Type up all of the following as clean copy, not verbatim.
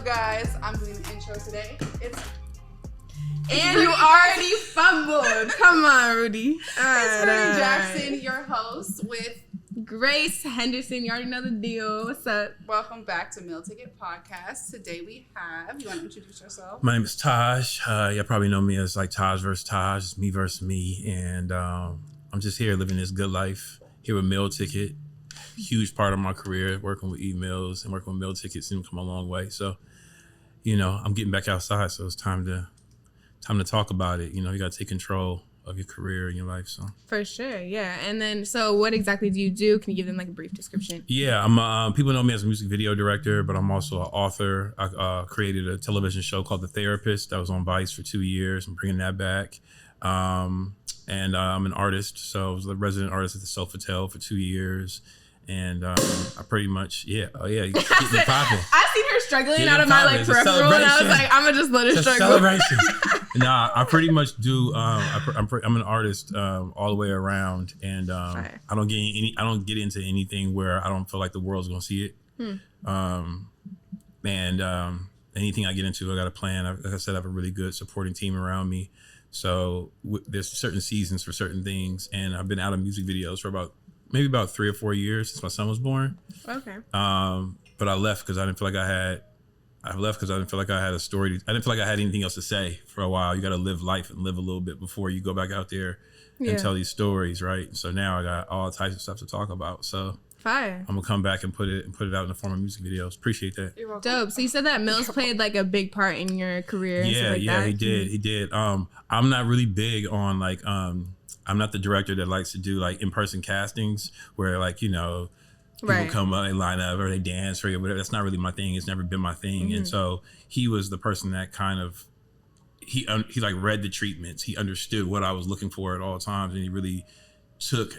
up, guys? I'm doing the intro today. And you already fumbled. Come on, Rudy. It's Rudy Jackson, your host, with Grace Henderson. You already know the deal. What's up? Welcome back to Meal Ticket Podcast. Today we have, you want to introduce yourself? My name is Taj. Y'all probably know me as like Taj versus Taj. It's me versus me. And I'm just here living this good life here with Meal Ticket. Huge part of my career, working with emails and working with Meal Tickets seemed to come a long way. So, you know, I'm getting back outside. So it's time to talk about it. You know, you got to take control of your career and your life. So For sure, yeah. And then, so what exactly do you do? Can you give them like a brief description? yeah, I'm. People know me as a music video director, but I'm also an author. I created a television show called The Therapist that was on Vice for 2 years. I'm bringing that back. And I'm an artist, so I was the resident artist at the Sofitel for 2 years. And I pretty much, you get me popping. I seen her struggling Yeah, out of my like it's a peripheral, and I was like, I'm gonna just let her It's a struggle. celebration. Nah, I pretty much do. I'm an artist all the way around, and Right. I don't get into anything where I don't feel like the world's gonna see it. Anything I get into, I got a plan. Like I said, I have a really good supporting team around me. So there's certain seasons for certain things, and I've been out of music videos for about 3 or 4 years since my son was born. Okay. But I left because I didn't feel like I had. I left because I didn't feel like I had a story. I didn't feel like I had anything else to say for a while. You got to live life and live a little bit before you go back out there and tell these stories, right? So now I got all types of stuff to talk about. So Fire. I'm gonna come back and put it out in the form of music videos. Appreciate that. You're welcome. Dope. So you said that Mills played like a big part in your career and stuff like that? He did. I'm not really big on like I'm not the director that likes to do like in-person castings where like, you know, people Right. come up, they line up or they dance for you, whatever. That's not really my thing. It's never been my thing. And so he was the person that kind of he like read the treatments. He understood what I was looking for at all times, and he really took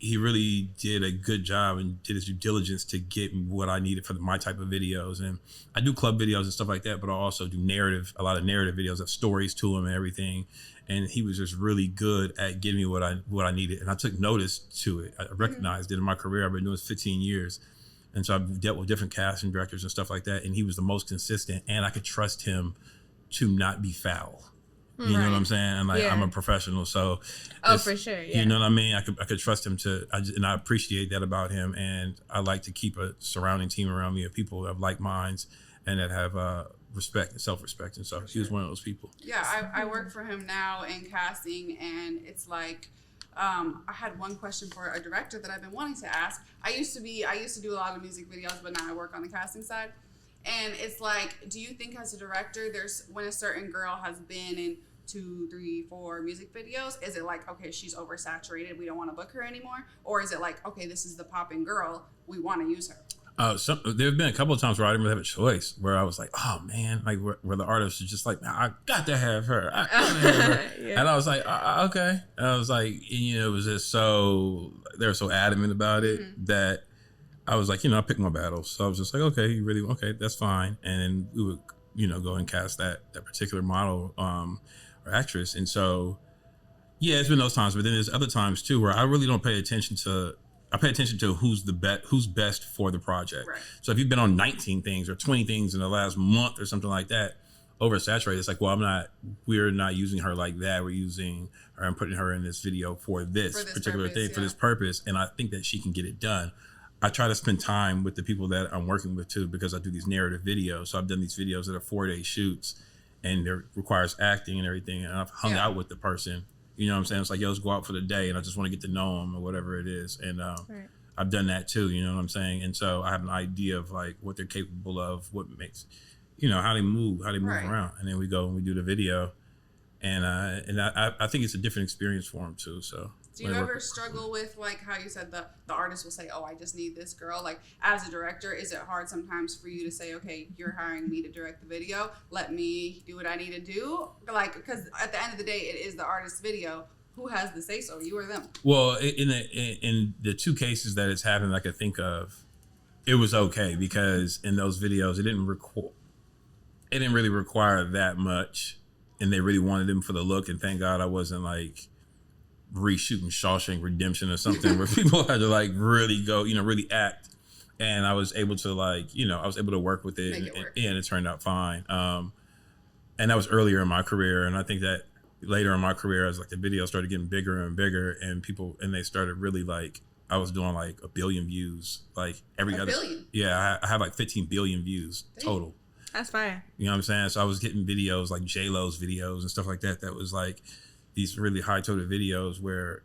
he really did a good job and did his due diligence to get me what I needed for my type of videos. And I do club videos and stuff like that, but I also do a lot of narrative videos, have stories to them and everything. And he was just really good at getting me what I needed. And I took notice to it. I recognized it in my career. I've been doing this 15 years. And so I've dealt with different casting directors and stuff like that. And he was the most consistent, and I could trust him to not be foul. You know what I'm saying? And like, I'm a professional, so For sure. Yeah. you know what I mean? I could trust him and I appreciate that about him. And I like to keep a surrounding team around me of people that have like minds and that have respect and self-respect. And so he was one of those people. Yeah, I work for him now in casting, and it's like, I had one question for a director that I've been wanting to ask. I used to do a lot of music videos, but now I work on the casting side. And it's like, do you think as a director, when a certain girl has been in 2, 3, 4 music videos, is it like, okay, she's oversaturated, we don't want to book her anymore? Or is it like, okay, this is the popping girl, we want to use her? There have been a couple of times where I didn't really have a choice, where I was like, oh man, like where the artist was just like, I got to have her. I gotta have her. Yeah. And I was like, okay. And I was like, you know, it was just they were so adamant about it that I was like, you know, I picked my battles. So I was just like, okay, that's fine. And then we would, you know, go and cast that particular model or actress. And so, yeah, it's been those times, but then there's other times too where I really don't pay attention to. I pay attention to who's best for the project. Right. So if you've been on 19 things or 20 things in the last month or something like that, oversaturated, it's like, well, we're not using her like that. We're using her and putting her in this video for this particular thing, for this purpose. And I think that she can get it done. I try to spend time with the people that I'm working with too, because I do these narrative videos. So I've done these videos that are 4-day shoots, and it requires acting and everything. And I've hung out with the person. You know what I'm saying? It's like, yo, let's go out for the day, and I just want to get to know them or whatever it is. And I've done that too, you know what I'm saying? And so I have an idea of like what they're capable of, what makes, you know, how they move around. And then we go and we do the video. And I think it's a different experience for them too. So do you ever struggle with, like how you said the artist will say, oh, I just need this girl? Like, as a director, is it hard sometimes for you to say, okay, you're hiring me to direct the video, let me do what I need to do? Like, because at the end of the day, it is the artist's video. Who has the say so, you or them? Well, in the 2 cases that it's happened I could think of, it was okay, because in those videos it didn't really require that much, and they really wanted them for the look. And thank God I wasn't like reshooting Shawshank Redemption or something where people had to like really go, you know, really act. and I was able to like, I was able to work with it, and it turned out fine. And that was earlier in my career, and I think that later in my career, as like the videos started getting bigger and bigger, and they started really like, I was doing like 1 billion views, like every other. Billion? Yeah, I have like 15 billion views total. That's fire. You know what I'm saying? So I was getting videos like J-Lo's videos and stuff like that. That was like these really high total videos where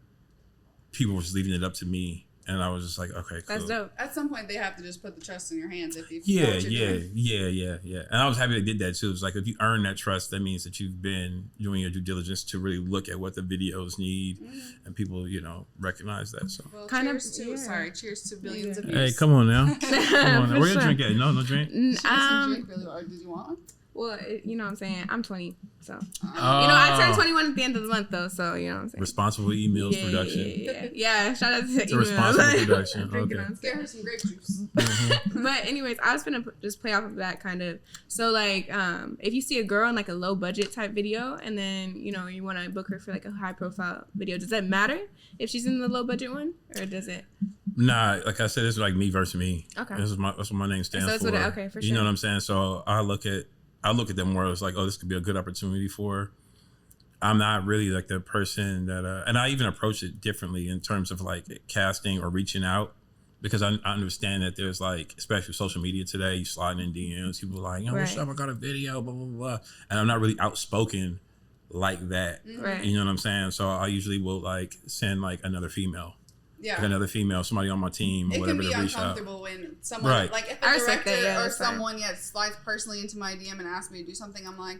people were just leaving it up to me. And I was just like, okay, cool. That's dope. At some point, they have to just put the trust in your hands if you Yeah. And I was happy they did that too. It's like, if you earn that trust, that means that you've been doing your due diligence to really look at what the videos need, and people, recognize that. So well, cheers to billions of views. Hey, come on now. Come on now. Where your drink at? No drink? Did you want one? Well, you know what I'm saying? I'm 20, so. I turned 21 at the end of the month, though, so you know what I'm saying? Responsible emails production. Yeah, shout out to it's a responsible production. Okay. Get her some grape juice. But anyways, I was gonna just play off of that kind of. So like, if you see a girl in like a low budget type video, and then you want to book her for like a high profile video, does that matter if she's in the low budget one, or does it? Nah, like I said, it's like me versus me. Okay. That's what my name stands for. Okay, for sure. You know what I'm saying? So I look at them more as like, oh, this could be a good opportunity for her. I'm not really like the person that, and I even approach it differently in terms of like casting or reaching out, because I understand that there's like, especially social media today, you sliding in DMs, people are like, what's up? I got a video, blah, blah, blah. And I'm not really outspoken like that. Right. You know what I'm saying? So I usually will like send like another female. Yeah. Like another female, somebody on my team or whatever to reach out. It can be uncomfortable when someone, like if a director or someone slides personally into my DM and asks me to do something, I'm like,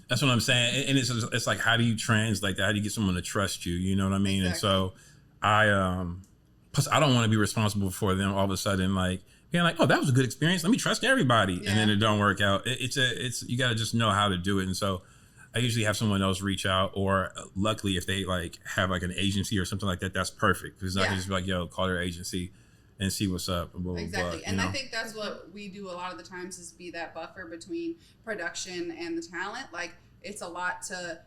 That's what I'm saying. And it's like, how do you translate that? How do you get someone to trust you? You know what I mean? Exactly. And so plus I don't want to be responsible for them all of a sudden, like being like, oh, that was a good experience. Let me trust everybody. Yeah. And then it don't work out. It's you got to just know how to do it. And so I usually have someone else reach out, or luckily if they like have like an agency or something like that, that's perfect. Because I can just be like, yo, call their agency and see what's up. Blah, blah, exactly. blah, and I think that's what we do a lot of the times, is be that buffer between production and the talent. Like it's a lot to,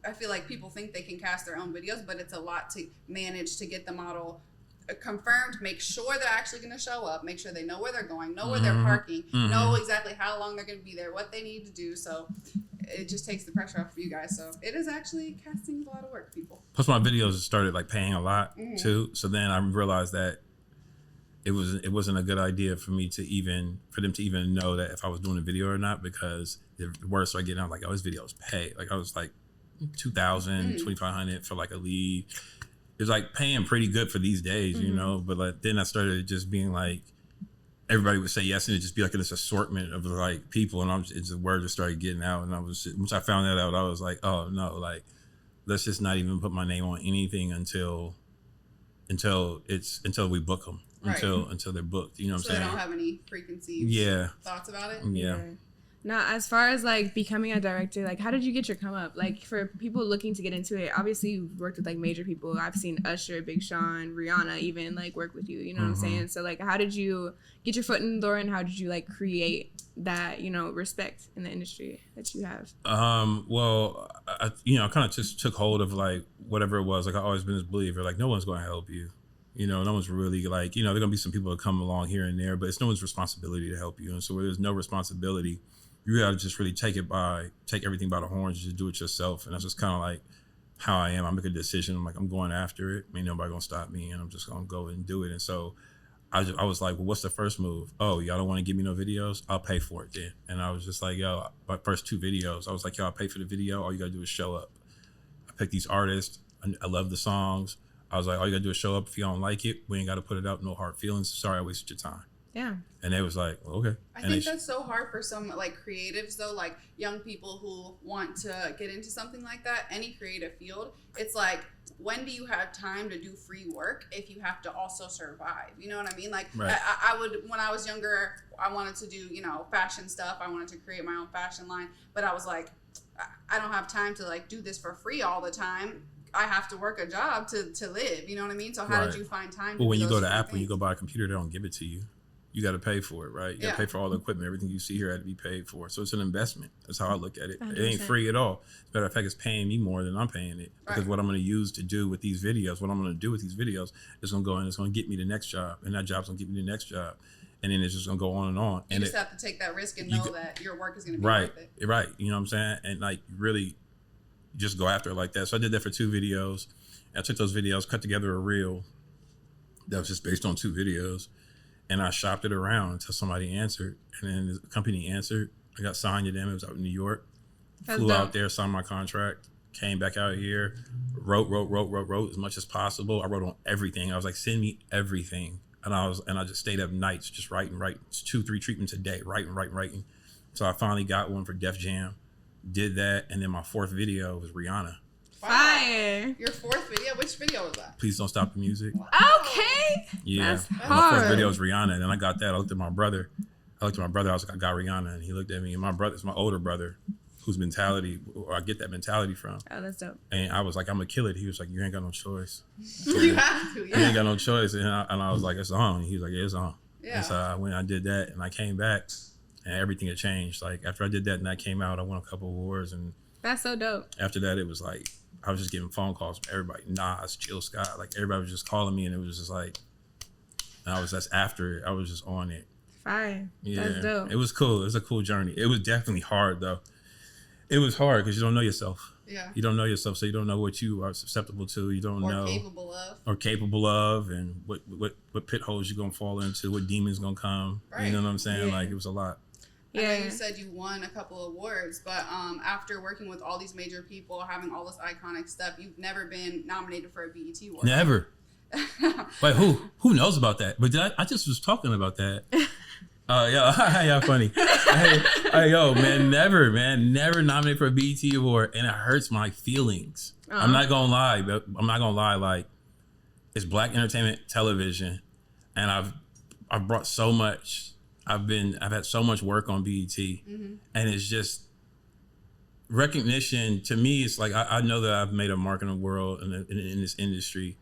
I feel like people think they can cast their own videos, but it's a lot to manage to get the model confirmed, make sure they're actually going to show up, make sure they know where they're going, know where they're parking, know exactly how long they're going to be there, what they need to do. So it just takes the pressure off of you guys. So it is actually, casting is a lot of work, people. Plus my videos started like paying a lot too. So then I realized that it wasn't a good idea for them to even know that if I was doing a video or not, because the word started getting out like, oh, this videos pay. Like I was like 2,000, 2,500 for like a lead. It's like paying pretty good for these days, but like then I started just being like, everybody would say yes, and it'd just be like this assortment of like people, and the word just started getting out, and once I found that out, I was like, oh no, like let's just not even put my name on anything until we book them, until they're booked. You know what I'm saying? So they don't have any preconceived thoughts about it. Yeah. Now, as far as like becoming a director, like how did you get your come up? Like for people looking to get into it, obviously you've worked with like major people. I've seen Usher, Big Sean, Rihanna even like work with you. You know what I'm saying? So like, how did you get your foot in the door, and how did you like create that respect in the industry that you have? Well, I kind of just took hold of like whatever it was. Like I've always been this believer, like no one's going to help you. No one's really like, there are going to be some people that come along here and there, but it's no one's responsibility to help you. And so where there's no responsibility, you got to just really take everything by the horns, just do it yourself. And that's just kind of like how I am. I make a decision. I'm like, I'm going after it. Ain't nobody going to stop me, and I'm just going to go and do it. And so I was like, well, what's the first move? Oh, y'all don't want to give me no videos? I'll pay for it then. And I was just like, yo, my first 2 videos, I was like, yo, I'll pay for the video. All you got to do is show up. I picked these artists. I love the songs. I was like, all you got to do is show up. If you don't like it, we ain't got to put it out. No hard feelings. Sorry, I wasted your time. Yeah. And they was like, well, okay. I think that's so hard for some like creatives though, like young people who want to get into something like that, any creative field. It's like, when do you have time to do free work if you have to also survive? You know what I mean? Like right. I would, when I was younger, I wanted to do, fashion stuff. I wanted to create my own fashion line, but I was like, I don't have time to like do this for free all the time. I have to work a job to live. You know what I mean? So how did you find time? Well, when you go to Apple, you go buy a computer, they don't give it to you. you got to pay for it, right? You got to pay for all the equipment. Everything you see here had to be paid for. So it's an investment. That's how I look at it. 100%. It ain't free at all. As a matter of fact, it's paying me more than I'm paying it. Because what I'm going to use to do with these videos, what I'm going to do with these videos is going to go and it's going to get me the next job. And that job's going to get me the next job. And then it's just going to go on and on. You and just have to take that risk and know that your work is going to be worth it. Right. You know what I'm saying? And like really just go after it like that. So I did that for 2 videos. I took those videos, cut together a reel that was just based on 2 videos. And I shopped it around until somebody answered. And then the company answered. I got signed to them. It was out in New York. Flew out there, signed my contract, came back out here, wrote as much as possible. I wrote on everything. I was like, send me everything. And I just stayed up nights just writing. It's 2-3 treatments a day, writing. So I finally got one for Def Jam, did that. And then my 4th video was Rihanna. Fire. Your 4th video? Which video was that? Please Don't Stop the Music. Okay. Yeah. That's hard. My 4th video was Rihanna. And then I got that. I looked at my brother. I was like, I got Rihanna. And he looked at me. And my brother's my older brother, whose mentality, or I get that mentality from. Oh, that's dope. And I was like, I'm going to kill it. He was like, you ain't got no choice. You have to, You ain't got no choice. And I was like, it's on. And he was like, yeah, it's on. Yeah. And so I went, I did that. And I came back. And everything had changed. Like, after I did that and I came out, I won a couple awards. And that's so dope. After that, it was like, I was just getting phone calls from everybody. Nas, Jill Scott, like everybody was just calling me, and it was just like, that's after it. I was just on it. Fine. Yeah, that's dope. It was cool. It was a cool journey. It was definitely hard though. It was hard because you don't know yourself. Yeah. You don't know yourself, so you don't know what you are susceptible to. You don't know or capable of, and what pit holes you're gonna fall into, what demons gonna come. Right. You know what I'm saying? Yeah. Like it was a lot. Yeah. I know you said you won a couple of awards, but after working with all these major people, having all this iconic stuff, you've never been nominated for a BET award. Never. Wait, who knows about that? But I just was talking about that. Yeah, funny. hey, yo, man, never nominated for a BET award, and it hurts my feelings. I'm not gonna lie, like it's Black entertainment television, and I've brought so much. I've had so much work on BET, and it's just recognition to me. It's like I know that I've made a mark in the world and in this industry,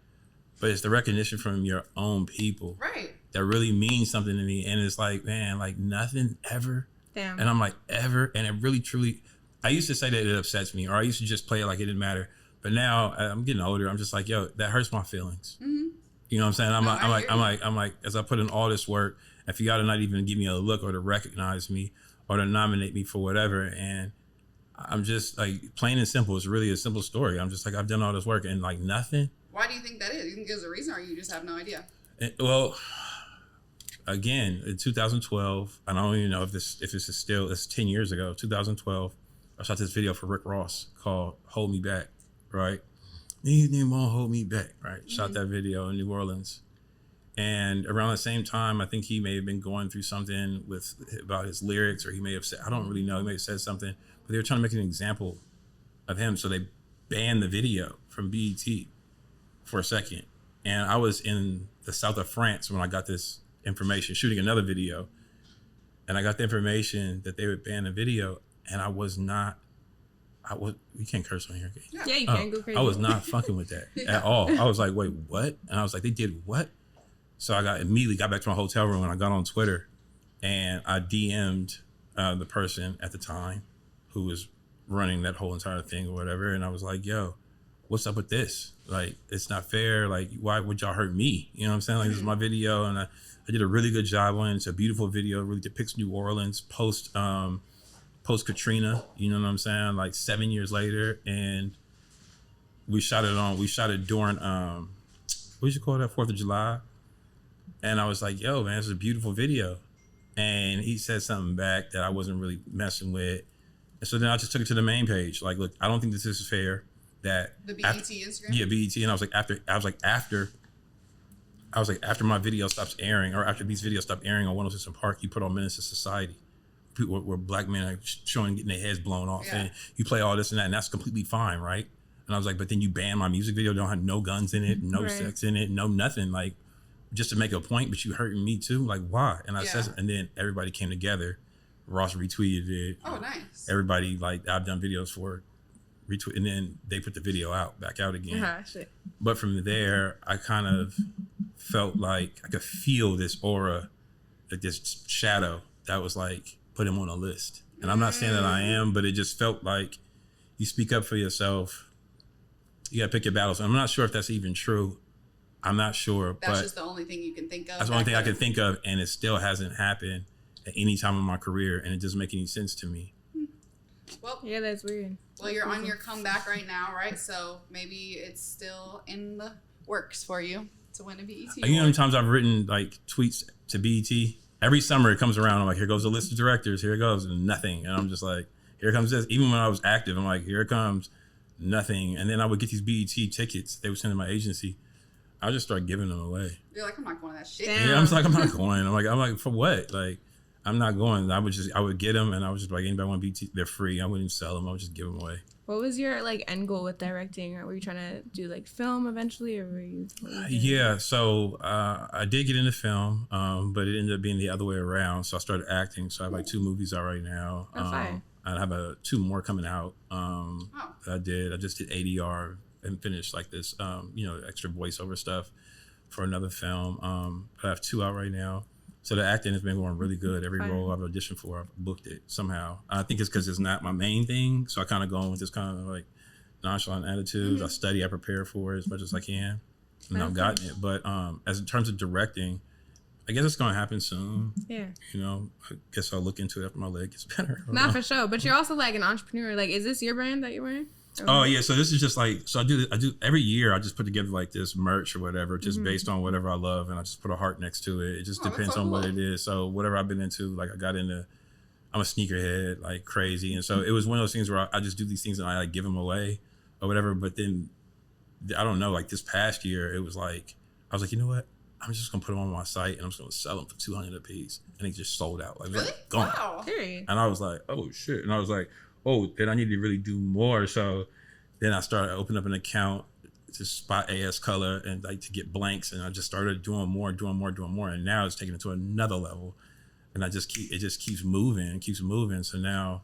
but it's the recognition from your own people, right? That really means something to me. And it's like, man, like nothing ever. Damn. And I'm like, ever, and it really truly. I used to say that it upsets me, or I used to just play it like it didn't matter. But now I'm getting older. I'm just like, yo, that hurts my feelings. You know what I'm saying? I'm like, as I put in all this work. And for y'all to not even give me a look or to recognize me or to nominate me for whatever. And I'm just like, plain and simple. It's really a simple story. I'm just like, I've done all this work and like nothing. Why do you think that is? You think there's a reason, or you just have no idea? Well, again, in 2012, I don't even know if this is still, it's 10 years ago, 2012, I shot this video for Rick Ross called Hold Me Back, right? These niggas won't hold me back, right? Shot that video in New Orleans. And around the same time, I think he may have been going through something about his lyrics, or he may have said, I don't really know, he may have said something, but they were trying to make an example of him. So they banned the video from BET for a second. And I was in the south of France when I got this information, shooting another video. And I got the information that they would ban the video. And you can't curse on here. Okay? Yeah, you can go crazy. I was not fucking with that at all. I was like, wait, what? And I was like, they did what? So I immediately got back to my hotel room and I got on Twitter and I DM'd the person at the time who was running that whole entire thing or whatever. And I was like, yo, what's up with this? Like, it's not fair. Like, why would y'all hurt me? You know what I'm saying? Like, this is my video. And I did a really good job on it. It's a beautiful video. It really depicts New Orleans post Katrina. You know what I'm saying? Like 7 years later. And we shot it during, what did you call that? 4th of July. And I was like, yo, man, this is a beautiful video. And he said something back that I wasn't really messing with. And so then I just took it to the main page. Like, look, I don't think this is fair. That the BET Instagram? Yeah, BET. And I was like, after my video stops airing, or after these videos stop airing on 106 in Park, you put on Menace to Society. People where Black men are showing, getting their heads blown off. Yeah. And you play all this and that, and that's completely fine, right? And I was like, but then you ban my music video, don't have no guns in it, no sex in it, no nothing. Like, just to make a point, but you hurting me too? Like, why? And I said, and then everybody came together. Ross retweeted it. Oh, nice. Everybody, like, I've done videos for it, retweet, and then they put the video back out again. Shit. But from there, I kind of felt like I could feel this aura like this shadow that was like put him on a list. And I'm not saying that I am, but it just felt like you speak up for yourself. You gotta pick your battles. I'm not sure if that's even true. I'm not sure. That's just the only thing you can think of. That's the only thing I can think of, and it still hasn't happened at any time in my career, and it doesn't make any sense to me. Well, yeah, that's weird. Well, you're on your comeback right now, right? So maybe it's still in the works for you to win a BET. You know how many times I've written like tweets to BET? Every summer it comes around. I'm like, here goes the list of directors. Here it goes, and nothing. And I'm just like, here comes this. Even when I was active, I'm like, here it comes, nothing. And then I would get these BET tickets. They would send to my agency. I would just start giving them away. You're like, I'm not going to that shit. Damn. Yeah, I'm just like, I'm not going. I'm like, for what? Like, I'm not going. I would get them, and I was just like, anybody want BET? They're free. I wouldn't even sell them. I would just give them away. What was your like end goal with directing? Or were you trying to do like film eventually, or were you? Yeah, so I did get into film, but it ended up being the other way around. So I started acting. So I have like 2 movies out right now. Fine. I have 2 more coming out. I just did ADR and finished like this, extra voiceover stuff for another film. I have 2 out right now. So the acting has been going really good. Every role I've auditioned for, I've booked it somehow. I think it's because it's not my main thing. So I kind of go in with this kind of like nonchalant attitude. Mm-hmm. I study, I prepare for it as much as I can. And I've gotten it. But as in terms of directing, I guess it's going to happen soon. Yeah. I guess I'll look into it after my leg gets better. Not for sure. But you're also like an entrepreneur. Like, is this your brand that you're wearing? Oh yeah, so this is just like, so I do every year. I just put together like this merch or whatever, just based on whatever I love, and I just put a heart next to it. It just depends on what it is. So whatever I've been into, like I'm a sneakerhead like crazy, and so it was one of those things where I just do these things and I like give them away or whatever. But then I don't know, like this past year, it was like I was like, you know what? I'm just gonna put them on my site and I'm just gonna sell them for $200 a piece, and they just sold out. Like, really? Gone. Wow. And I was like, oh shit, and I was like, oh, then I need to really do more. So then I started opening up an account to spot AS color and like to get blanks. And I just started doing more. And now it's taking it to another level. And it just keeps moving. So now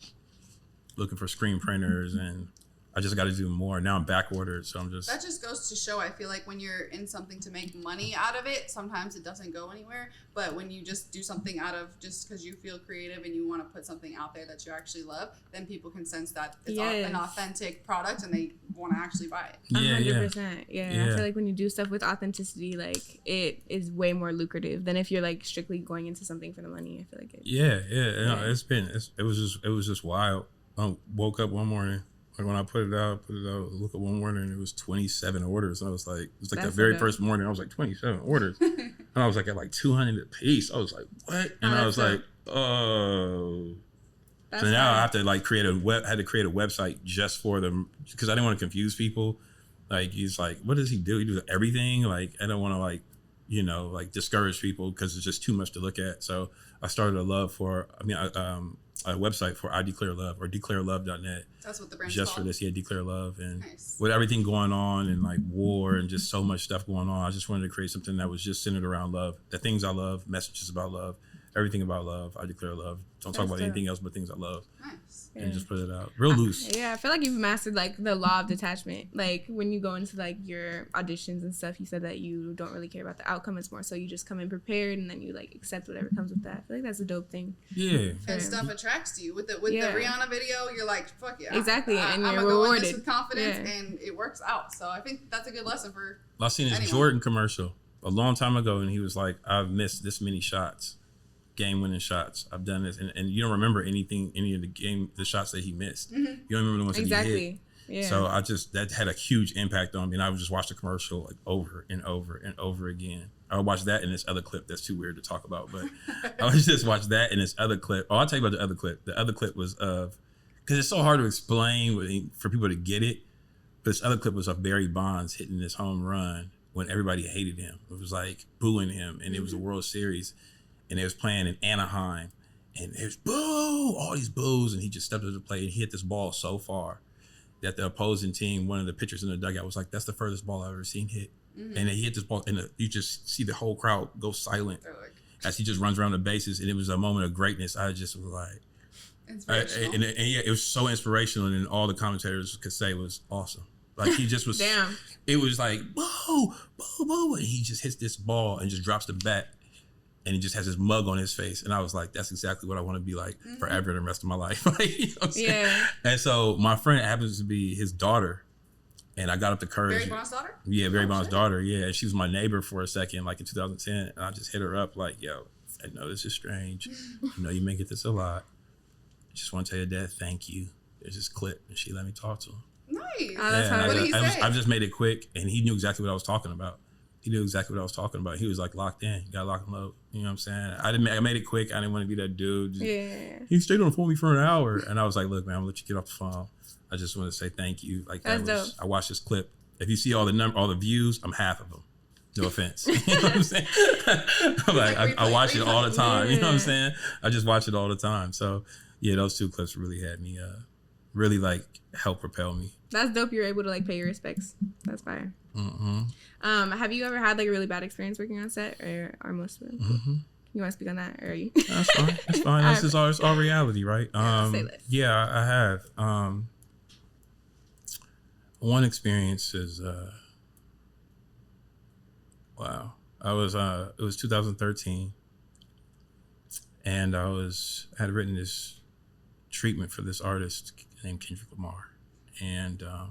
looking for screen printers, and I just got to do more. Now I'm back ordered. So that just goes to show, I feel like when you're in something to make money out of it, sometimes it doesn't go anywhere. But when you just do something out of just because you feel creative and you want to put something out there that you actually love, then people can sense that it's an authentic product and they want to actually buy it. 100%. Yeah. I feel like when you do stuff with authenticity, like it is way more lucrative than if you're like strictly going into something for the money. I feel like it was just wild. I woke up one morning. Like when I put it out, look at one morning, it was 27 orders. And I was like, it was like the very first morning, I was like, 27 orders. And I was like at like 200 a piece. I was like, what? And I was like, oh. So now I have to like create a website just for them, because I didn't want to confuse people. Like, he's like, what does he do? He does everything. Like, I don't want to like discourage people because it's just too much to look at. So I started a website for I Declare Love, or declarelove.net. That's what the brand's just called. For this, Declare Love. And with everything going on and like war and just so much stuff going on, I just wanted to create something that was just centered around love. The things I love, messages about love, everything about love. I declare love. Don't talk about anything else but things I love. Nice. And just put it out real loose. Yeah, I feel like you've mastered like the law of detachment. Like when you go into like your auditions and stuff, you said that you don't really care about the outcome. It's more so you just come in prepared and then you like accept whatever comes with that. I feel like that's a dope thing. Yeah. And stuff attracts you. With the Rihanna video, you're like, fuck yeah. Exactly. And you're I'm rewarded. Go in this with confidence and it works out. So I think that's a good lesson for I seen this Jordan commercial a long time ago, and he was like, I've missed this many shots. Game-winning shots. I've done this, and you don't remember any of the shots that he missed. Mm-hmm. You don't remember the ones that he hit. Yeah. So that had a huge impact on me, and I would just watch the commercial like over and over and over again. I would watch that in this other clip that's too weird to talk about, but I would just watch that in this other clip. Oh, I'll tell you about the other clip. The other clip was because it's so hard to explain for people to get it, but this other clip was of Barry Bonds hitting this home run when everybody hated him. It was like booing him, and it was a World Series. And they was playing in Anaheim, and there's boo, all these boos, and he just stepped up to the plate and hit this ball so far that the opposing team, one of the pitchers in the dugout was like, that's the furthest ball I've ever seen hit. Mm-hmm. And he hit this ball, and you just see the whole crowd go silent as he just runs around the bases, and it was a moment of greatness. I just was like, inspirational. It was so inspirational, and all the commentators could say was awesome. Like he just was, It was like, boo, boo, boo, and he just hits this ball and just drops the bat. and he just has his mug on his face. And I was like, that's exactly what I want to be like forever the rest of my life. Like, you know what I'm saying? Yeah. And so my friend happens to be his daughter. And I got up the courage. Barry Bond's daughter? Yeah, Barry Bond's daughter. Yeah, she was my neighbor for a second, like in 2010. And I just hit her up like, yo, I know this is strange. I know you may get this a lot. I just want to tell your dad thank you. There's this clip, and she let me talk to him. Nice. Oh, that's What did he say? I just made it quick, and he knew exactly what I was talking about. He knew exactly what I was talking about. He was like locked in. You gotta lock him up. You know what I'm saying? I made it quick. I didn't want to be that dude. He stayed on the phone with me for an hour, and I was like, look, man, I'm gonna let you get off the phone. I just want to say thank you. Like that's dope. I watched this clip. If you see all the views, I'm half of them. No offense. You know what I'm saying? I watch it all the time. You know what I'm saying? I just watch it all the time. So yeah, those two clips really had me, really like help propel me. That's dope. You're able to like pay your respects. That's fire. Mm-hmm. Have you ever had like a really bad experience working on set, or most of them? Mm-hmm. You want to speak on that, or are you? That's fine. That's fine. This is all reality, right? Say less. Yeah, I have. One experience is wow. I was it was 2013, and I had written this treatment for this artist named Kendrick Lamar, and I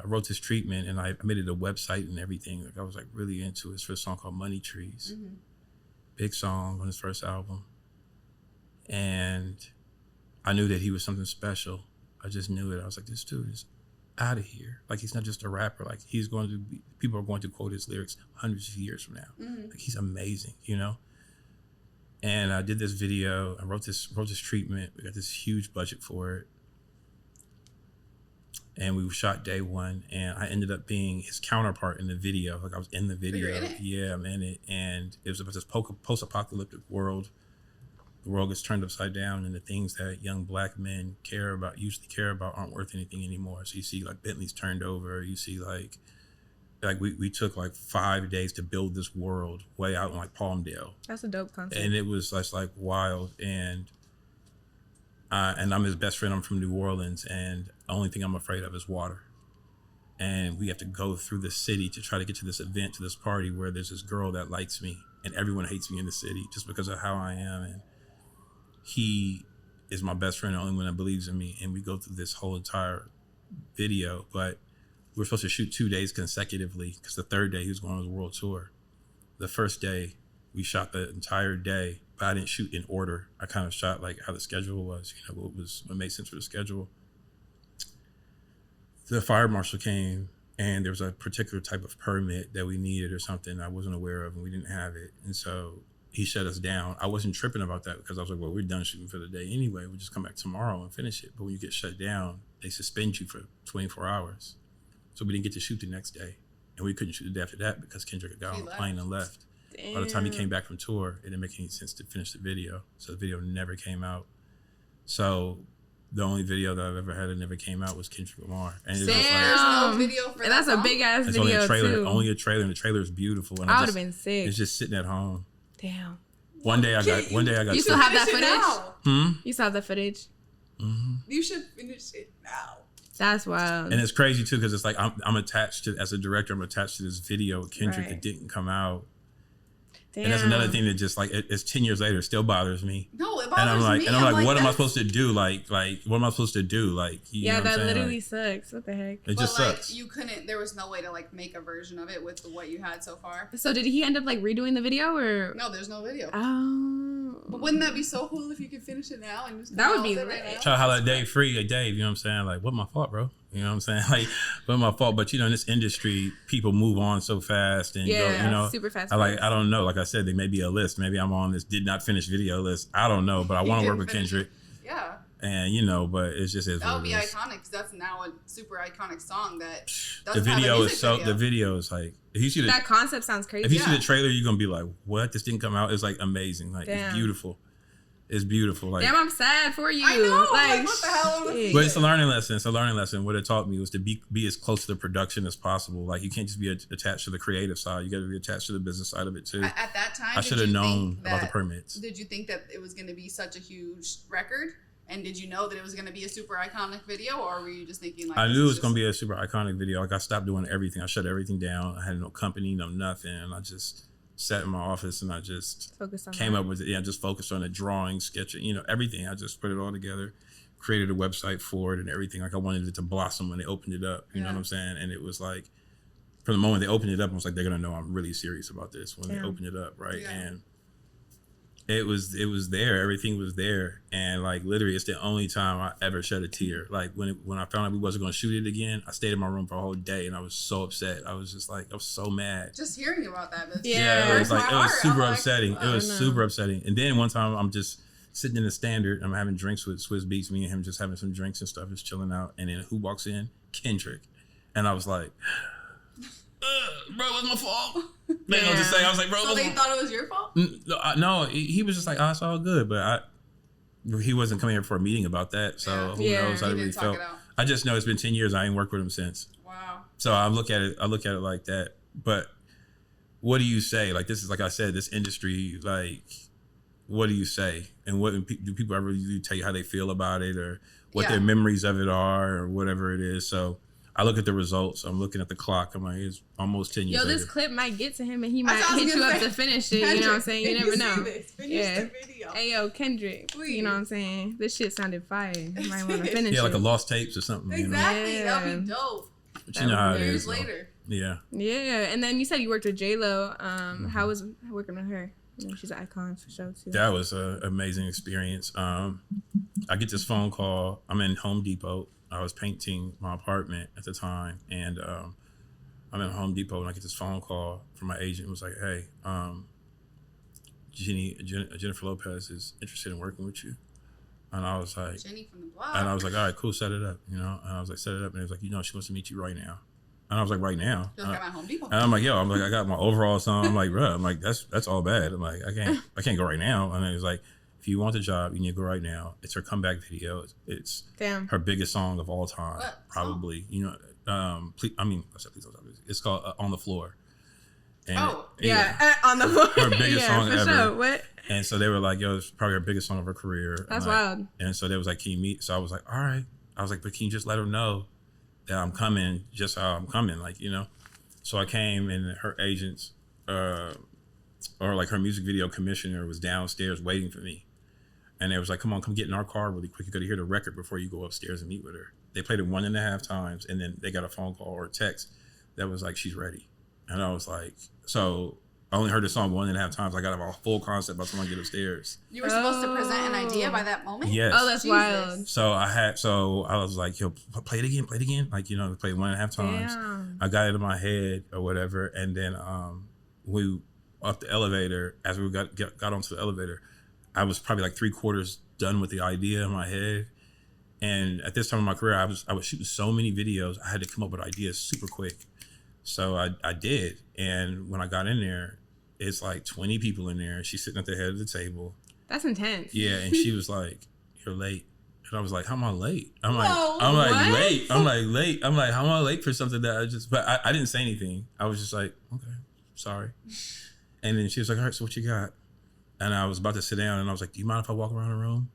wrote this treatment, and I made it a website and everything. Like I was like really into it. It's for a song called Money Trees, big song on his first album, and I knew that he was something special. I just knew it. I was like, this dude is out of here. Like, he's not just a rapper. Like, people are going to quote his lyrics hundreds of years from now. Like, he's amazing, you know? And I did this video. I wrote this treatment. We got this huge budget for it. And we shot day one. And I ended up being his counterpart in the video. Like, I was in the video. You're in it? Yeah, I'm in it. And it was about this post-apocalyptic world. The world gets turned upside down, and the things that young black men usually care about aren't worth anything anymore. So you see like Bentleys turned over. You see like we took like 5 days to build this world way out in like Palmdale. That's a dope concept. And it was just like wild. And I'm his best friend. I'm from New Orleans, and the only thing I'm afraid of is water. And we have to go through the city to try to get to this event, to this party where there's this girl that likes me, and everyone hates me in the city just because of how I am. And he is my best friend, the only one that believes in me. And we go through this whole entire video, but we were supposed to shoot 2 days consecutively because the third day he was going on his world tour. The first day we shot the entire day, but I didn't shoot in order. I kind of shot like how the schedule was, you know, what made sense for the schedule. The fire marshal came, and there was a particular type of permit that we needed or something I wasn't aware of, and we didn't have it. And so he shut us down. I wasn't tripping about that because I was like, well, we're done shooting for the day anyway. We'll just come back tomorrow and finish it. But when you get shut down, they suspend you for 24 hours. So we didn't get to shoot the next day. And we couldn't shoot the day after that because Kendrick had got on the plane and left. Damn. By the time he came back from tour, it didn't make any sense to finish the video. So the video never came out. So the only video that I've ever had that never came out was Kendrick Lamar. And it was just like, There's no video for and that that's a song? big ass it's video only a trailer, too. only a trailer, and the trailer is beautiful. And I would have been sick. It's just sitting at home. Damn. One day I got You still have that Finish it footage? now. You still have that footage? You should finish it now. That's wild. And it's crazy too because it's like I'm attached to, as a director, I'm attached to this video with Kendrick that didn't come out. Damn. And that's another thing that just like it's 10 years later, it still bothers me. No, it bothers And I'm like, me. what am I supposed to do? Like what am I supposed to do? Like, you know what that I'm saying? literally Like, sucks. What the heck? it just but like sucks. you couldn't. There was no way to like make a version of it with what you had so far. So did he end up like redoing the video or? No, there's no video. Oh. But wouldn't that be so cool if you could finish it now and just That would come out be with it right lit. now? Try to holler at Dave Free, Dave, you know what I'm saying? Like, what my fault, bro? You know what I'm saying? Like, what my fault? But you know, in this industry, people move on so fast and go, you know, super fast. I don't know. Like I said, there may be a list. Maybe I'm on this did not finish video list. I don't know, but I want to work with Kendrick. Yeah. And you know, but it's just is That what would be it is. iconic because that's now a super iconic song that The doesn't have a video music is so. video. The video is like if you see the That concept sounds crazy. if you see Yeah. the trailer, you're gonna be like, what? This didn't come out. It's like amazing. Like Damn. it's beautiful. It's beautiful. Like, Damn, I'm sad for you. I know. Like, what the hell? shit. but it's a learning lesson. It's a learning lesson. What it taught me was to be as close to the production as possible. Like you can't just be attached to the creative side. You got to be attached to the business side of it too. At that time, I should have did you known think about the that- permits. Did you think that it was going to be such a huge record? And did you know that it was going to be a super iconic video, or were you just thinking like? I this knew it is was going to just- be a super iconic video. Like I stopped doing everything. I shut everything down. I had no company, no nothing. And I just sat in my office and I just Focus on came that. up with it. Yeah, just focused on the drawing, sketching, you know, everything. I just put it all together, created a website for it and everything. Like I wanted it to blossom when they opened it up. You know what I'm saying? And it was like, from the moment they opened it up, I was like, they're gonna know I'm really serious about this when they open it up, right? Yeah. And it was there. Everything was there, and like literally, it's the only time I ever shed a tear. Like when I found out we wasn't gonna shoot it again, I stayed in my room for a whole day, and I was so upset. I was just like, I was so mad. Just hearing about that. Yeah, it was like it was super I'm upsetting. Like, it was super upsetting. And then one time, I'm just sitting in the Standard. I'm having drinks with Swiss Beats. Me and him just having some drinks and stuff, just chilling out. And then who walks in? Kendrick. And I was like, bro, it was my fault. Man, I was just saying, I was like, bro. So they thought it was your fault? No, he was just like, oh, it's all good. But he wasn't coming here for a meeting about that. So who knows? I really felt. I just know it's been 10 years. I ain't worked with him since. Wow. So I look at it like that. But what do you say? Like, this is, like I said, this industry, like, what do you say? And what do people ever tell you how they feel about it or what their memories of it are or whatever it is? So I look at the results. I'm looking at the clock. I'm like, it's almost 10 years later. This clip might get to him and he might hit you up to finish it. Kendrick, you know what I'm saying? You never know. Finish the video. Hey, yo, Kendrick. Please. You know what I'm saying? This shit sounded fire. You might want to finish it. Yeah, like a lost tapes or something. Exactly. You know? That'd be dope. But you know how it Years is. later. Yeah. Yeah. And then you said you worked with J-Lo. How was working with her? You know, she's an icon for sure, too. That was an amazing experience. I get this phone call. I'm in Home Depot. I was painting my apartment at the time, and I'm in Home Depot, and I get this phone call from my agent. It was like, hey, Jennifer Lopez is interested in working with you. And I was like, Jenny from the block. And I was like, all right, cool, set it up, you know. And I was like, set it up, and he was like, you know, she wants to meet you right now. And I was like, right now. Just got my Home Depot. And I'm like, yo, I got my overalls on. I'm like, bro, I'm like, that's all bad. I'm like, I can't go right now. And he was like, if you want the job, you need to go right now. It's her comeback video. It's her biggest song of all time, probably. You know, please don't stop. It's called "On the Floor." And On the Floor. Her biggest song ever. Sure. What? And so they were like, yo, it's probably her biggest song of her career. That's wild. And so they was like, can you meet? So I was like, all right. I was like, but can you just let her know that I'm coming, just how I'm coming, like, you know? So I came, and her agents, or like her music video commissioner was downstairs waiting for me. And they was like, come get in our car really quick. You got to hear the record before you go upstairs and meet with her. They played it 1.5 times, and then they got a phone call or a text that was like, she's ready. And I was like, so I only heard the song 1.5 times. I got a full concept by the time I get upstairs. You were supposed to present an idea by that moment? Yes. Oh, that's wild. So I was like, yo, play it again. Like, you know, play it 1.5 times. Damn. I got it in my head or whatever. And then we up the elevator, as we got onto the elevator, I was probably like 3/4 done with the idea in my head. And at this time in my career, I was shooting so many videos. I had to come up with ideas super quick. So I did. And when I got in there, it's like 20 people in there. She's sitting at the head of the table. That's intense. Yeah. And she was like, you're late. And I was like, how am I late? I'm like, late. I'm like, how am I late for something that but I didn't say anything. I was just like, okay, sorry. And then she was like, all right, so what you got? And I was about to sit down, and I was like, do you mind if I walk around the room?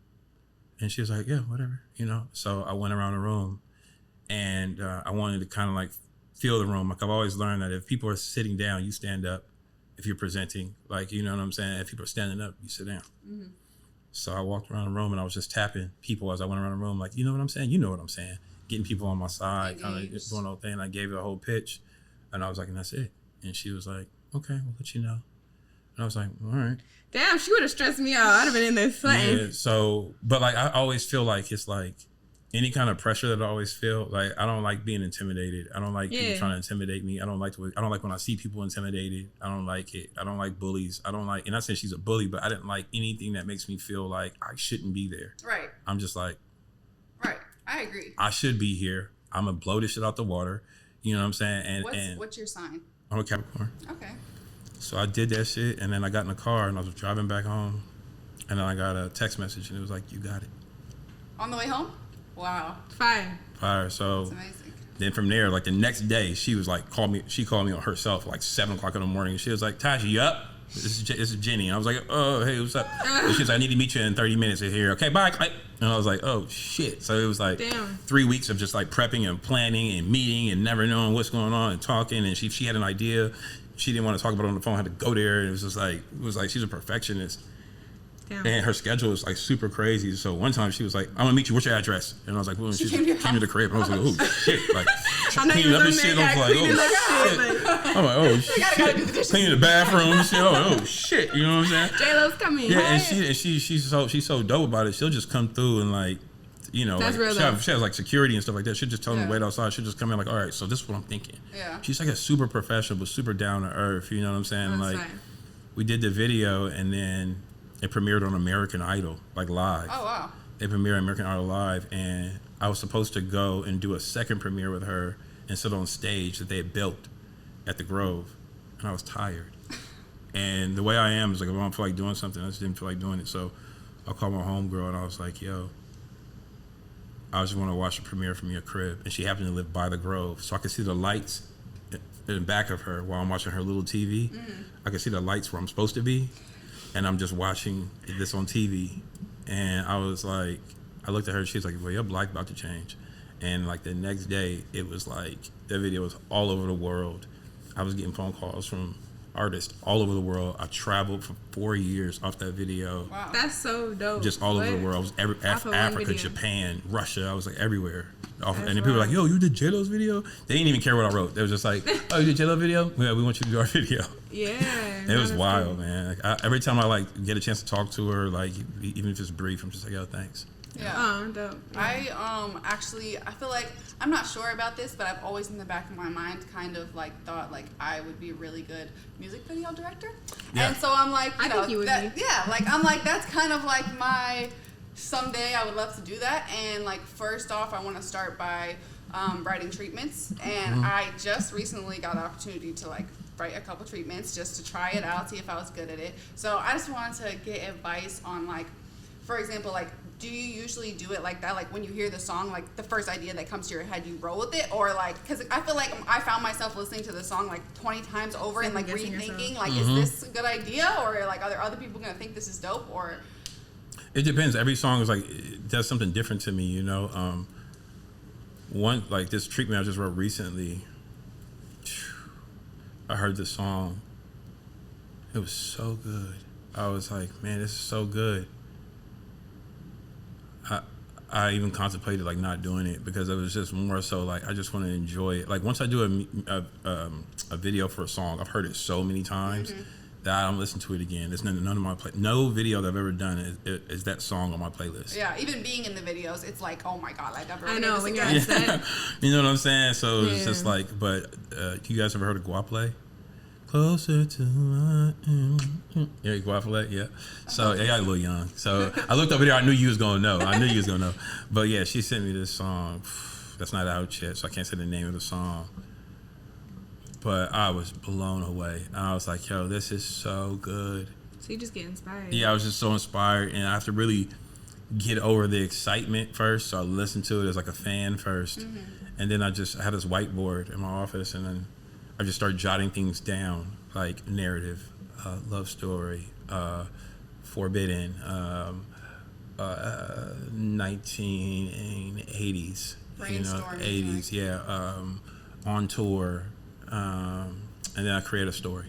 And she was like, yeah, whatever, you know? So I went around the room, and I wanted to kind of like feel the room. Like, I've always learned that if people are sitting down, you stand up. If you're presenting, like, you know what I'm saying? If people are standing up, you sit down. Mm-hmm. So I walked around the room, and I was just tapping people as I went around the room, like, you know what I'm saying? You know what I'm saying? Getting people on my side, kind of doing the whole thing. I gave her a whole pitch, and I was like, and that's it. And she was like, okay, we'll let you know. And I was like, all right. Damn, she would have stressed me out. I'd have been in there sweating. Yeah, so, but like, I always feel like it's like any kind of pressure that I always feel, like, I don't like being intimidated. I don't like people trying to intimidate me. I don't like when I see people intimidated. I don't like it. I don't like bullies. I don't like, and not saying she's a bully, but I didn't like anything that makes me feel like I shouldn't be there. Right. I'm just like, right. I agree. I should be here. I'm gonna blow this shit out the water. You know what I'm saying? And what's your sign? I'm a Capricorn. Okay. So I did that shit, and then I got in the car, and I was driving back home, and then I got a text message, and it was like, you got it. On the way home? Wow. Fire. So that's amazing. Then from there, like the next day, she was like, she called me on herself, like 7 o'clock in the morning, and she was like, Taj, you up? This is Jenny. And I was like, oh, hey, what's up? And she was like, I need to meet you in 30 minutes here. Okay, bye. And I was like, oh shit. So it was like Damn. 3 weeks of just like prepping and planning and meeting and never knowing what's going on and talking. And she had an idea. She didn't want to talk about it on the phone. I had to go there. It was just like, she's a perfectionist. Damn. And her schedule is like super crazy. So one time she was like, I'm gonna meet you. What's your address? And I was like, well, she came to the crib. And I was like, oh shit. Like, cleaning up and shit. I was like, oh shit. I'm like, oh shit. Cleaning the bathroom and shit. Oh shit. You know what I'm saying? J-Lo's coming. Yeah, and she's so dope about it. She'll just come through and like, you know, That's like, real she has like security and stuff like that. She'll just tell them to wait outside. She'll just come in like, all right, so this is what I'm thinking. Yeah. She's like a super professional, but super down to earth. You know what I'm saying? That's like, fine. we did the video and then it premiered on American Idol, like live. Oh, wow. It premiered on American Idol live, and I was supposed to go and do a second premiere with her and sit on stage that they had built at the Grove, and I was tired. And the way I am is like, if I don't feel like doing something, I just didn't feel like doing it. So I called my homegirl and I was like, yo, I just want to watch the premiere from your crib. And she happened to live by the Grove, so I could see the lights in the back of her while I'm watching her little TV. Mm-hmm. I could see the lights where I'm supposed to be, and I'm just watching this on TV. And I was like, I looked at her, she was like, well, your life about to change. And like the next day, it was like, that video was all over the world. I was getting phone calls from artists all over the world. I traveled for 4 years off that video. Wow. That's so dope. Just all over the world. I was Africa, Japan, Russia. I was like everywhere. And then people were like, yo, you did J-Lo's video? They didn't even care what I wrote. They was just like, oh, you did J-Lo video? Yeah, we want you to do our video. Yeah. It was wild, man. Like, every time I like get a chance to talk to her, like even if it's brief, I'm just like, yo, thanks. Yeah. Oh, dope. Yeah. I feel like, I'm not sure about this, but I've always in the back of my mind kind of like thought like I would be a really good music video director. Yeah. And so I'm like, I think you would be. Yeah, like I'm like, that's kind of like my, someday I would love to do that. And like, first off, I want to start by writing treatments. And I just recently got an opportunity to like write a couple treatments just to try it out, see if I was good at it. So I just wanted to get advice on like, for example, like, do you usually do it like that? Like when you hear the song, like the first idea that comes to your head, you roll with it? Or like, because I feel like I found myself listening to the song like 20 times over and like rethinking, like, is this a good idea? Or like, are there other people going to think this is dope? Or it depends. Every song is like, it does something different to me, you know? One, like this treatment I just wrote recently, I heard the song. It was so good. I was like, man, this is so good. I even contemplated like not doing it because it was just more so like I just want to enjoy it. Like once I do a video for a song, I've heard it so many times that I don't listen to it again. There's none of my no video that I've ever done is that song on my playlist. Yeah, even being in the videos, it's like, oh my god, I never. I know when you're on set. You know what I'm saying? So it's just like, but you guys ever heard of Guaplay? Closer to my yeah, Guaplay, yeah. So yeah, I got a little young. So I looked over there. I knew you was gonna know. But yeah, she sent me this song that's not out yet, so I can't say the name of the song. But I was blown away. And I was like, yo, this is so good. So you just get inspired. Yeah, I was just so inspired, and I have to really get over the excitement first. So I listened to it as like a fan first, and then I had this whiteboard in my office, and then I just started jotting things down, like narrative, love story, forbidden, 1980s, you know, 80s, yeah, on tour, and then I create a story.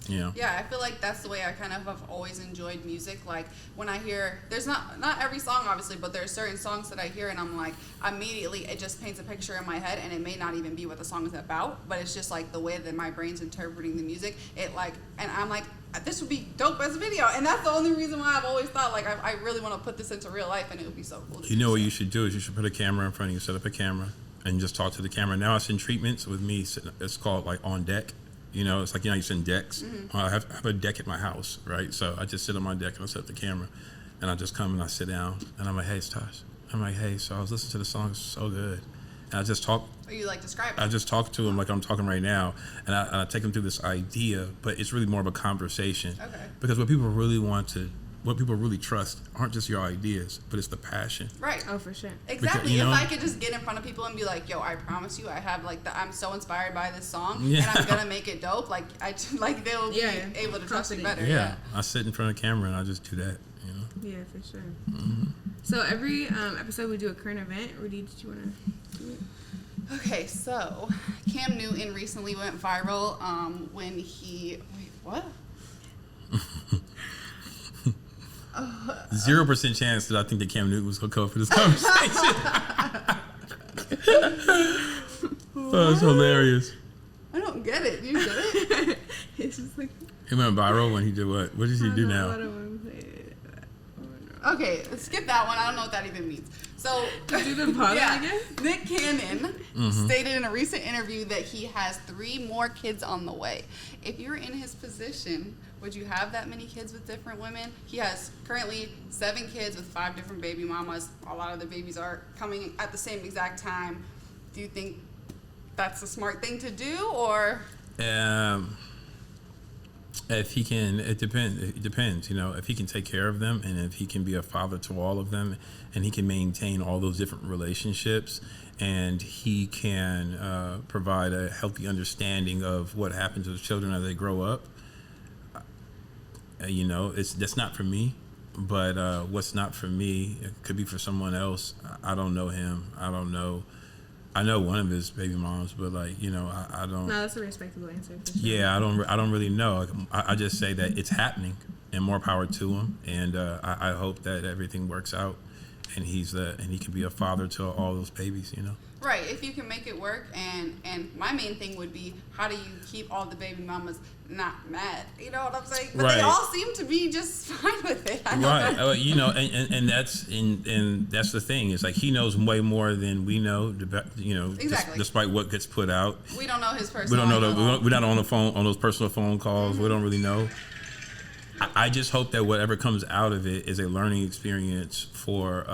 You know? Yeah, I feel like that's the way I kind of have always enjoyed music. Like when I hear, there's not every song obviously, but there's certain songs that I hear and I'm like, immediately it just paints a picture in my head, and it may not even be what the song is about, but it's just like the way that my brain's interpreting the music. It like, and I'm like, this would be dope as a video, and that's the only reason why I've always thought like I really want to put this into real life, and it would be so cool. You know what you should do is you should put a camera in front of you, set up a camera, and just talk to the camera. Now it's in treatments with me. It's called like on deck. You know, it's like, you know, you send decks. I have a deck at my house, right? So I just sit on my deck and I set up the camera, and I just come and I sit down, and I'm like, hey, it's Taj. I'm like, hey, so I was listening to the song, it's so good. And I just talk. Or you like describe it? I just talk to him like I'm talking right now, and I take him through this idea, but it's really more of a conversation. Okay. Because what people really want to what people really trust aren't just your ideas, but it's the passion. Right. Oh, for sure. Exactly. Because, if I could just get in front of people and be like, "Yo, I promise you, I have like I'm so inspired by this song, Yeah. and I'm gonna make it dope." Like they'll be able to trust me better. Yeah. I sit in front of the camera and I just do that. You know. Yeah, for sure. Mm-hmm. So every episode we do a current event. Rudy, did you want to do it? Okay, so Cam Newton recently went viral when he what? 0% chance that I think that Cam Newton was gonna come for this conversation. Oh, it's hilarious. I don't get it. You get it? It's just like. He went viral when he did what? What does he do now? Okay, skip that one. I don't know what that even means. So, do the pause again? Nick Cannon stated in a recent interview that he has 3 more kids on the way. If you're in his position, would you have that many kids with different women? He has currently 7 kids with 5 different baby mamas. A lot of the babies are coming at the same exact time. Do you think that's a smart thing to do, or? If he can, it depends, you know, if he can take care of them and if he can be a father to all of them and he can maintain all those different relationships and he can provide a healthy understanding of what happens to his children as they grow up, you know, that's not for me. But what's not for me, it could be for someone else. I don't know him. I don't know. I know one of his baby moms, but like, you know, I don't. No, that's a respectable answer. For sure. Yeah, I don't really know. I just say that it's happening, and more power to him. And I hope that everything works out, and he can be a father to all those babies. You know. Right. If you can make it work, and my main thing would be, how do you keep all the baby mamas not mad? You know what I'm saying? But right. They all seem to be just fine with it. I don't know. You know, and that's the thing. It's like he knows way more than we know. You know, exactly. Despite what gets put out, we don't know his personal. We don't know. We're not on the phone on those personal phone calls. We don't really know. I just hope that whatever comes out of it is a learning experience for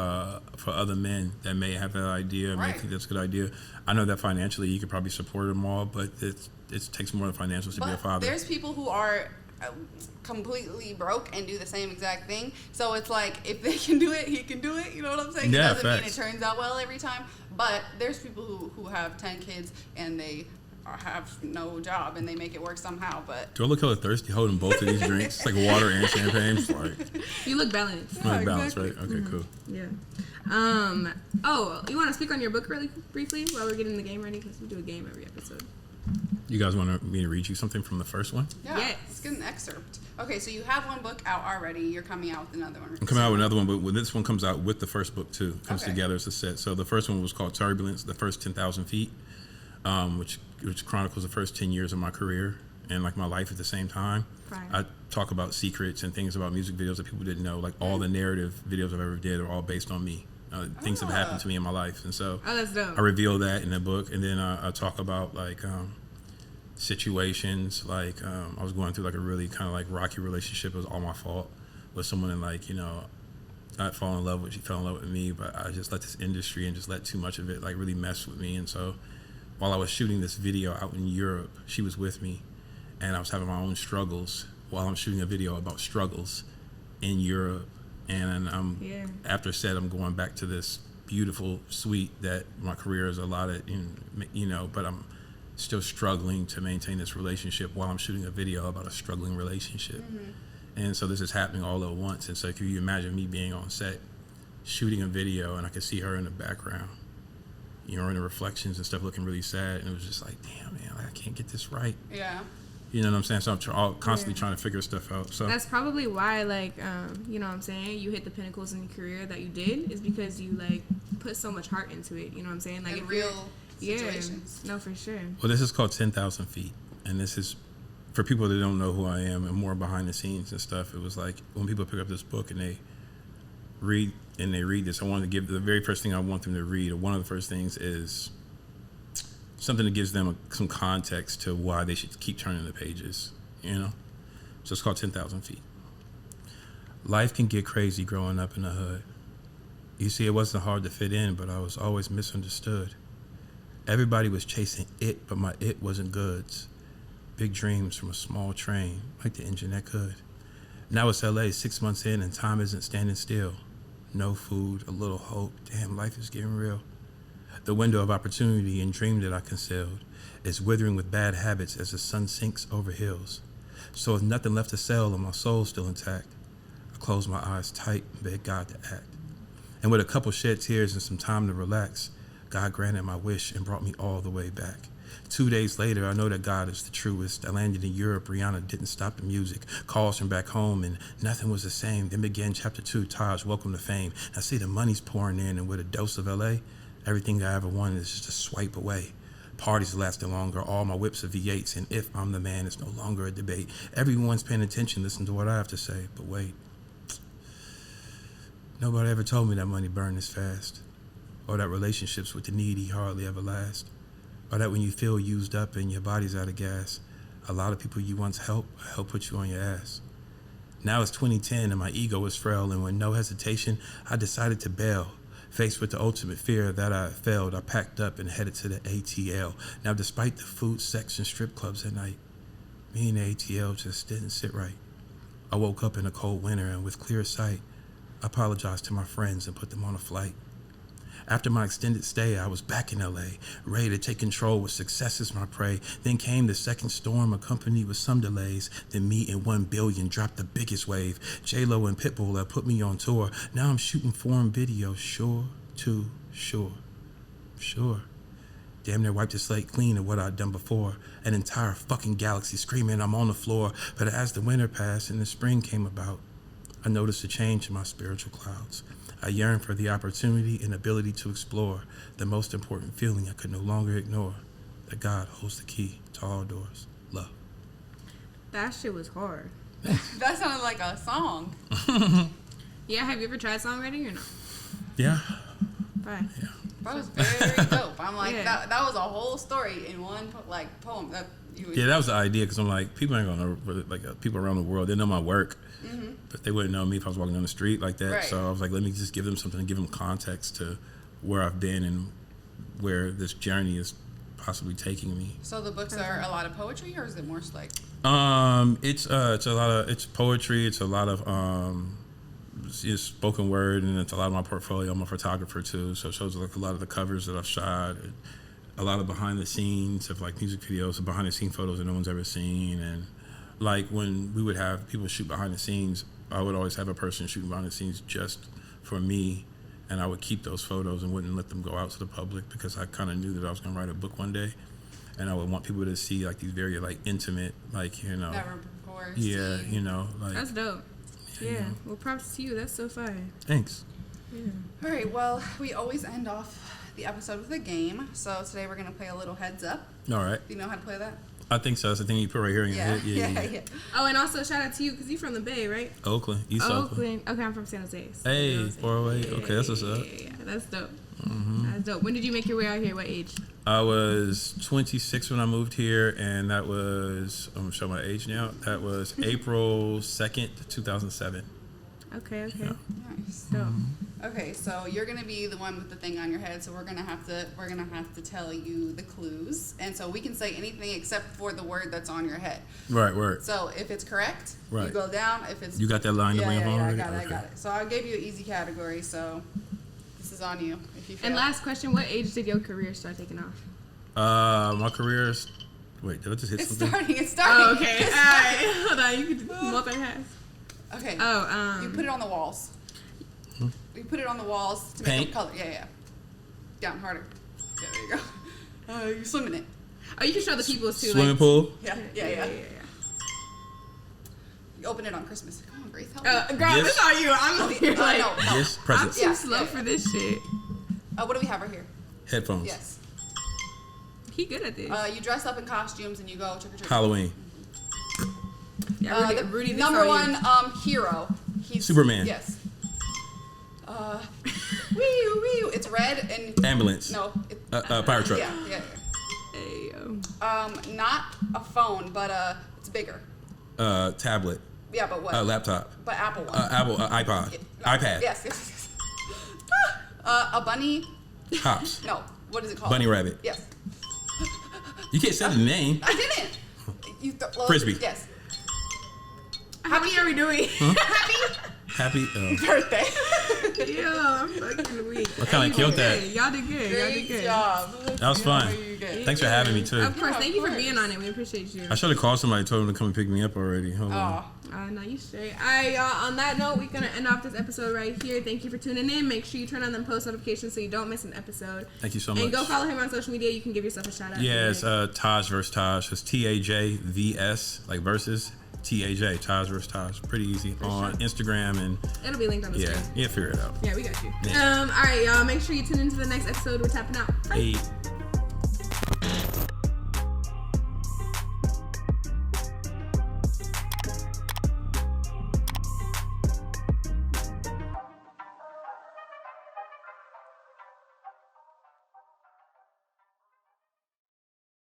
other men that may have that idea, may think that's a good idea. I know that financially you could probably support them all, but it takes more than financials to be a father. There's people who are completely broke and do the same exact thing. So it's like, if they can do it, he can do it. You know what I'm saying? Yeah, it doesn't mean it turns out well every time. But there's people who have 10 kids and they have no job and they make it work somehow. But do I look hella thirsty holding both of these drinks? It's like water and champagne. It's like, you look balanced. You look balanced, right? Okay, cool. Yeah. Oh, you want to speak on your book really briefly while we're getting the game ready? Because we do a game every episode. You guys want me to read you something from the first one? Yeah. Yes. Let's get an excerpt. Okay, so you have one book out already. You're coming out with another one. I'm coming out with another one, but when this one comes out with the first book too. Comes together as a set. So the first one was called Turbulence, the first 10,000 feet, which chronicles the first 10 years of my career and like my life at the same time. Right. I talk about secrets and things about music videos that people didn't know. Like all the narrative videos I've ever did are all based on me. Things have happened to me in my life, and so that's dope. I reveal that in the book, and then I talk about like situations. Like I was going through like a really kind of like rocky relationship. It was all my fault with someone, and like, you know, I fell in love with. She fell in love with me, but I just let this industry and just let too much of it like really mess with me. And so while I was shooting this video out in Europe, she was with me, and I was having my own struggles while I'm shooting a video about struggles in Europe. And after set, I'm going back to this beautiful suite that my career is allotted in, you know, but I'm still struggling to maintain this relationship while I'm shooting a video about a struggling relationship. Mm-hmm. And so this is happening all at once. And so can you imagine me being on set, shooting a video, and I could see her in the background, you know, in the reflections and stuff, looking really sad. And it was just like, damn, man, I can't get this right. Yeah. You know what I'm saying? So I'm constantly trying to figure stuff out. So that's probably why, like, you know what I'm saying, you hit the pinnacles in your career that you did, is because you like put so much heart into it. You know what I'm saying? Like in real situations. Yeah, no, for sure. Well, this is called 10,000 Feet, and this is for people that don't know who I am and more behind the scenes and stuff. It was like when people pick up this book and they read this, I wanted to give the very first thing I want them to read, or one of the first things, is something that gives them some context to why they should keep turning the pages, you know? So it's called 10,000 Feet. Life can get crazy growing up in the hood. You see, it wasn't hard to fit in, but I was always misunderstood. Everybody was chasing it, but my it wasn't goods. Big dreams from a small train, like the engine that could. Now it's LA 6 months in and time isn't standing still. No food, a little hope. Damn, life is getting real. The window of opportunity and dream that I concealed is withering with bad habits as the sun sinks over hills. So with nothing left to sell and my soul still intact, I close my eyes tight and beg God to act. And with a couple shed tears and some time to relax, God granted my wish and brought me all the way back. 2 days later, I know that God is the truest. I landed in Europe. Rihanna didn't stop the music. Calls from back home, and nothing was the same. Then began chapter 2, Taj, welcome to fame. I see the money's pouring in, and with a dose of LA, everything I ever wanted is just a swipe away. Parties lasting longer, all my whips are V8s, and if I'm the man, it's no longer a debate. Everyone's paying attention, listen to what I have to say, but wait. Nobody ever told me that money burned this fast, or that relationships with the needy hardly ever last. Or that when you feel used up and your body's out of gas, a lot of people you once helped put you on your ass. Now it's 2010 and my ego is frail, and with no hesitation, I decided to bail. Faced with the ultimate fear that I failed, I packed up and headed to the ATL. Now despite the food, sex, and strip clubs at night, me and the ATL just didn't sit right. I woke up in a cold winter and with clear sight, I apologized to my friends and put them on a flight. After my extended stay, I was back in LA, ready to take control with success as my prey. Then came the second storm, accompanied with some delays. Then me and 1 billion dropped the biggest wave. J-Lo and Pitbull have put me on tour. Now I'm shooting foreign videos, sure. Damn near wiped the slate clean of what I'd done before. An entire fucking galaxy screaming I'm on the floor. But as the winter passed and the spring came about, I noticed a change in my spiritual clouds. I yearned for the opportunity and ability to explore the most important feeling I could no longer ignore, that God holds the key to all doors. Love. That shit was hard. That sounded like a song. Yeah, have you ever tried songwriting or no? Yeah. Bye. Yeah. That was very dope. I'm like, Yeah. that was a whole story in one poem. Yeah, that was the idea, because I'm like, people ain't gonna know, like people around the world, they know my work, but they wouldn't know me if I was walking down the street like that. Right. So I was like, let me just give them something, give them context to where I've been and where this journey is possibly taking me. So the books are a lot of poetry, or is it more like? It's a lot of, it's poetry. It's a lot of it's spoken word, and it's a lot of my portfolio. I'm a photographer too, so it shows like a lot of the covers that I've shot. And a lot of behind the scenes of like music videos, behind the scene photos that no one's ever seen. And like when we would have people shoot behind the scenes, I would always have a person shooting behind the scenes just for me. And I would keep those photos and wouldn't let them go out to the public, because I kind of knew that I was going to write a book one day. And I would want people to see like these very like intimate, like, you know. Never before. Yeah, you know. Like, That's dope. Yeah. You know. Well, props to you. That's so fire. Thanks. Yeah. All right. Well, we always end off the episode with a game. So today we're gonna play a little heads up. All right. Do you know how to play that? I think so. That's the thing you put right here in your head. Yeah. Oh, and also shout out to you, because you're from the Bay, right? Oakland, East Oakland. Okay, I'm from San Jose. Hey, 408. Okay, that's what's up. Yeah, that's dope. That's dope. When did you make your way out here? What age? I was 26 when I moved here, and that was, I'm going to show my age now. That was April 2nd, 2007. Okay. Yeah. Nice. Dope. Okay, so you're gonna be the one with the thing on your head. So we're gonna have to tell you the clues, and so we can say anything except for the word that's on your head. Right, word. So if it's correct, Right. you go down. If it's You got that line to bring up I already? got it. Okay. I got it. So I gave you an easy category. So this is on you. If you fail. And last question: what age did your career start taking off? My career's, wait, did I just hit It's something? starting. Oh, okay. All right. Hold on. You can multitask. Okay. Oh, You put it on the walls. You put it on the walls to Paint? make them color. Yeah. Down harder. Yeah, there you go. You're swimming it. Oh, you can show the people's too. Swimming like, pool? Yeah. You open it on Christmas. Come on, Grace. Help me. Girl, Yes. this all you. I'm over here like, no. Yes, I'm presents. too Yeah, slow yeah. for this shit. What do we have right here? Headphones. Yes. He good at this. You dress up in costumes and you go trick or treat. Halloween. Yeah, The Rudy, this number all one you. hero. He's Superman. Yes. Wee. It's red and Ambulance. no. Fire truck. Yeah. Hey, Not a phone, but it's bigger. Tablet. Yeah, but what? Laptop. But Apple one. Apple. iPod. Yeah, no. iPad. Yes. A bunny. Hops. No. What is it called? Bunny rabbit. Yes. You can't say the name. I didn't. Frisbee. Yes. How many are we doing? Happy birthday. Yo, I'm fucking weak. I kind of killed that. Y'all did good. Great job. That was fun. Thanks for having me too. Of course. Thank you for being on it. We appreciate you. I should have called somebody, told them to come and pick me up already. Hold on. No, you straight. All right, y'all. On that note, we're going to end off this episode right here. Thank you for tuning in. Make sure you turn on them post notifications so you don't miss an episode. Thank you so much. And go follow him on social media. You can give yourself a shout out. Yeah, it's Taj vs. Taj. It's TAJVS, like versus TAJ. Taj vs. Taj. Pretty easy on Instagram and it'll be linked on the screen. Yeah, figure it out. Yeah, we got you. Yeah. All right, y'all. Make sure you tune into the next episode. We're tapping out. Bye. Hey.